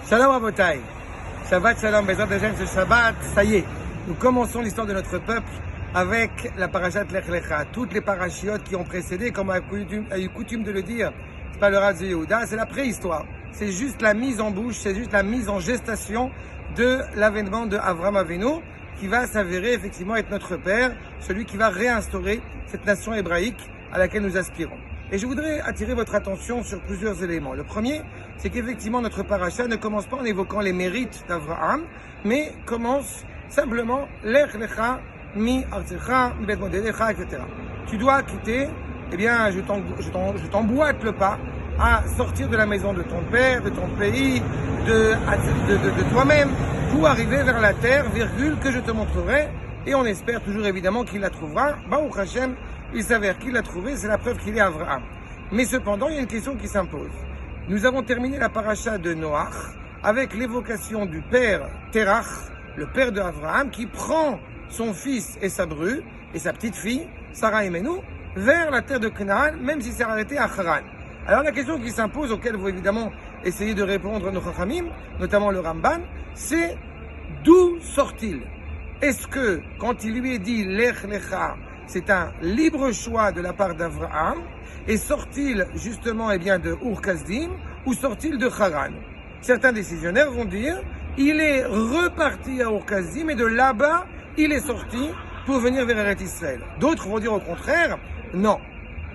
Shalom Rabotai, Shabbat Shalom, Bezrat Hashem, ce Shabbat, ça y est, nous commençons l'histoire de notre peuple avec la parashat Lech Lecha. Toutes les parachiotes qui ont précédé, comme a eu coutume de le dire, c'est pas le Rav de Yehuda, c'est la préhistoire. C'est juste la mise en bouche, c'est juste la mise en gestation de l'avènement de Avraham Avinu, qui va s'avérer effectivement être notre père, celui qui va réinstaurer cette nation hébraïque à laquelle nous aspirons. Et je voudrais attirer votre attention sur plusieurs éléments. Le premier, c'est qu'effectivement notre paracha ne commence pas en évoquant les mérites d'Avraham, mais commence simplement Lech Lecha, Mi Artzecha, Mi Bet Modelecha, etc. Tu dois quitter, eh bien, je t'emboîte le pas à sortir de la maison de ton père, de ton pays, de toi-même, pour arriver vers la terre, que je te montrerai. Et on espère toujours évidemment qu'il la trouvera. Baruch Hashem, il s'avère qu'il l'a trouvé, c'est la preuve qu'il est Avraham. Mais cependant, il y a une question qui s'impose. Nous avons terminé la paracha de Noach avec l'évocation du père Terach, le père de Avraham, qui prend son fils et sa bru et sa petite fille, Sarah et Menou, vers la terre de Canaan, même si c'est arrêté à Haran. Alors la question qui s'impose, auquel vous évidemment essayez de répondre nos Chachamim, notamment le Ramban, c'est d'où sort-il? Est-ce que, quand il lui est dit Lech Lecha, c'est un libre choix de la part d'Avraham, et sort-il justement de Ur Kasdim, ou sort-il de Haran? Certains décisionnaires vont dire, il est reparti à Ur Kasdim, et de là-bas, il est sorti pour venir vers Eretz Israël. D'autres vont dire au contraire, non.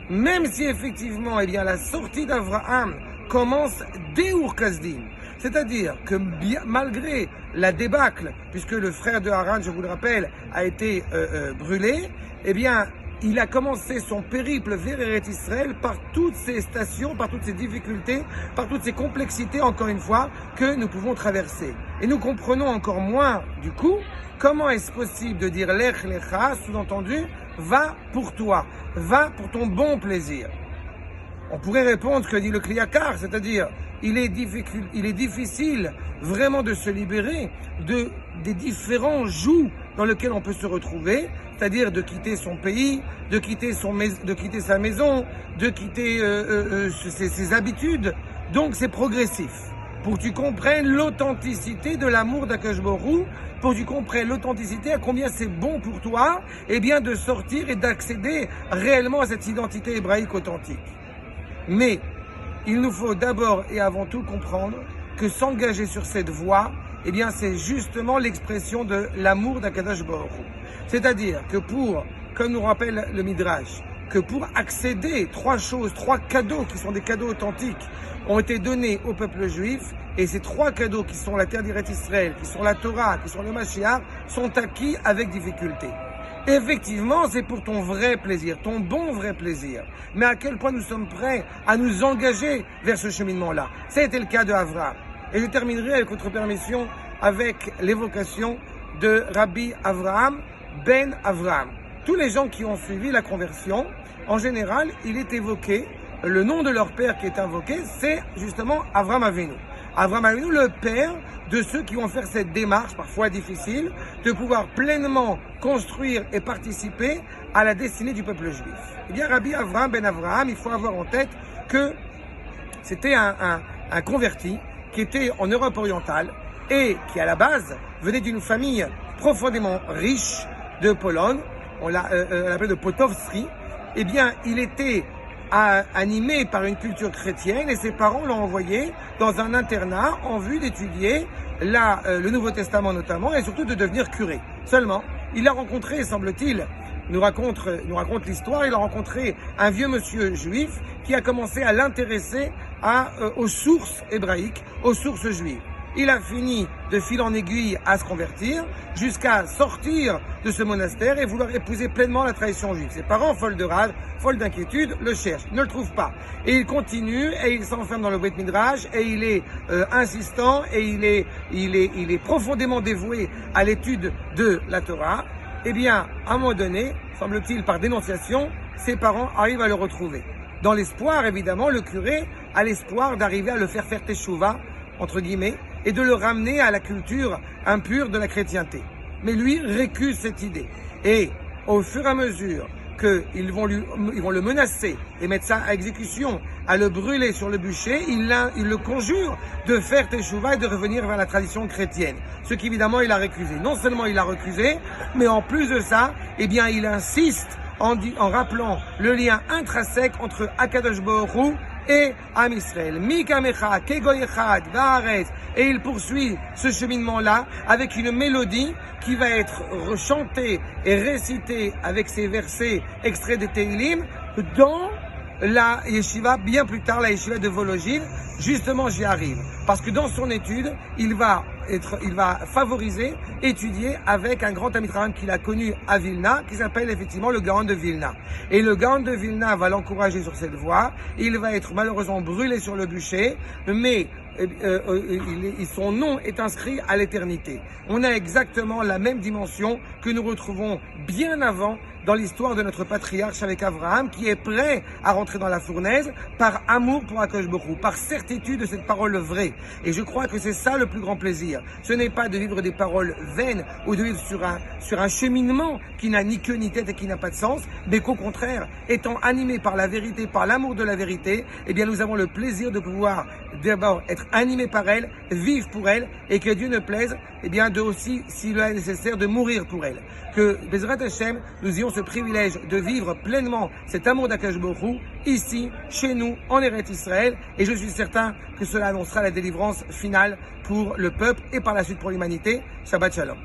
Même si effectivement, la sortie d'Avraham commence dès Ur Kasdim, c'est-à-dire que malgré la débâcle, puisque le frère de Haran, je vous le rappelle, a été brûlé, il a commencé son périple vers Eretz Israël par toutes ces stations, par toutes ces difficultés, par toutes ces complexités, encore une fois, que nous pouvons traverser. Et nous comprenons encore moins, du coup, comment est-ce possible de dire Lech Lecha, sous-entendu, va pour toi, va pour ton bon plaisir. On pourrait répondre que dit le Kliyakar, c'est-à-dire il est difficile vraiment de se libérer des différents jougs dans lesquels on peut se retrouver, c'est-à-dire de quitter son pays, de quitter sa maison, de quitter ses habitudes. Donc c'est progressif. Pour que tu comprennes l'authenticité de l'amour d'Akadosh Baruch Hu, pour que tu comprennes l'authenticité à combien c'est bon pour toi, de sortir et d'accéder réellement à cette identité hébraïque authentique. Mais il nous faut d'abord et avant tout comprendre que s'engager sur cette voie, c'est justement l'expression de l'amour d'Akadosh Baruch Hu. C'est-à-dire que comme nous rappelle le Midrash, que pour accéder, trois cadeaux qui sont des cadeaux authentiques, ont été donnés au peuple juif, et ces trois cadeaux qui sont la terre d'Eretz Israël, qui sont la Torah, qui sont le Mashiach, sont acquis avec difficulté. Effectivement, c'est pour ton vrai plaisir, ton bon vrai plaisir. Mais à quel point nous sommes prêts à nous engager vers ce cheminement-là? C'était le cas de Avraham. Et je terminerai avec votre permission avec l'évocation de Rabbi Avraham ben Avraham. Tous les gens qui ont suivi la conversion, en général, il est évoqué, le nom de leur père qui est invoqué, c'est justement Avraham Avinu. Avraham Avinu, le père de ceux qui vont faire cette démarche, parfois difficile, de pouvoir pleinement construire et participer à la destinée du peuple juif. Rabbi Avraham ben Avraham, il faut avoir en tête que c'était un converti qui était en Europe orientale et qui, à la base, venait d'une famille profondément riche de Pologne, on l'appelait de Potowski. Il était animé par une culture chrétienne et ses parents l'ont envoyé dans un internat en vue d'étudier le Nouveau Testament notamment et surtout de devenir curé. Seulement, il a rencontré, semble-t-il, nous raconte l'histoire, il a rencontré un vieux monsieur juif qui a commencé à l'intéresser aux sources hébraïques, aux sources juives. Il a fini de fil en aiguille à se convertir jusqu'à sortir de ce monastère et vouloir épouser pleinement la tradition juive. Ses parents, folles de rage, folles d'inquiétude, le cherchent, ne le trouvent pas. Et il continue et il s'enferme dans le Beit Midrash et il est insistant et il est profondément dévoué à l'étude de la Torah. À un moment donné, semble-t-il par dénonciation, ses parents arrivent à le retrouver. Dans l'espoir, évidemment, le curé a l'espoir d'arriver à le faire teshuva, entre guillemets, et de le ramener à la culture impure de la chrétienté. Mais lui récuse cette idée. Et au fur et à mesure qu'ils vont le menacer et mettre ça à exécution, à le brûler sur le bûcher, il le conjure de faire teshuva et de revenir vers la tradition chrétienne. Ce qu'évidemment il a récusé. Non seulement il a récusé, mais en plus de ça, eh bien il insiste en rappelant le lien intrinsèque entre Akadosh Baruch Hu et Am Israël. Mikamecha, Kegoy Echad, Vaaretz. Et il poursuit ce cheminement-là avec une mélodie qui va être chantée et récitée avec ces versets extraits de Teilim dans la yeshiva, bien plus tard, la yeshiva de Volojine. Justement, j'y arrive. Parce que dans son étude, il va favoriser, étudier avec un grand Talmid Chacham qu'il a connu à Vilna, qui s'appelle effectivement le Gaon de Vilna. Et le Gaon de Vilna va l'encourager sur cette voie. Il va être malheureusement brûlé sur le bûcher, mais son nom est inscrit à l'éternité. On a exactement la même dimension que nous retrouvons bien avant dans l'histoire de notre patriarche avec Abraham, qui est prêt à rentrer dans la fournaise par amour pour Akadosh Baruch Hu, par certitude de cette parole vraie. Et je crois que c'est ça le plus grand plaisir. Ce n'est pas de vivre des paroles vaines ou de vivre sur un cheminement qui n'a ni queue ni tête et qui n'a pas de sens, mais qu'au contraire, étant animé par la vérité, par l'amour de la vérité, eh bien nous avons le plaisir de pouvoir d'abord être animé par elle, vivre pour elle, et que Dieu ne plaise, eh bien de aussi, s'il est nécessaire, de mourir pour elle. Que Bezrat Hashem, nous ayons ce privilège de vivre pleinement cet amour d'Akadosh Baruch Hu, ici, chez nous, en Eretz Israël, et je suis certain que cela annoncera la délivrance finale pour le peuple et par la suite pour l'humanité. Shabbat Shalom.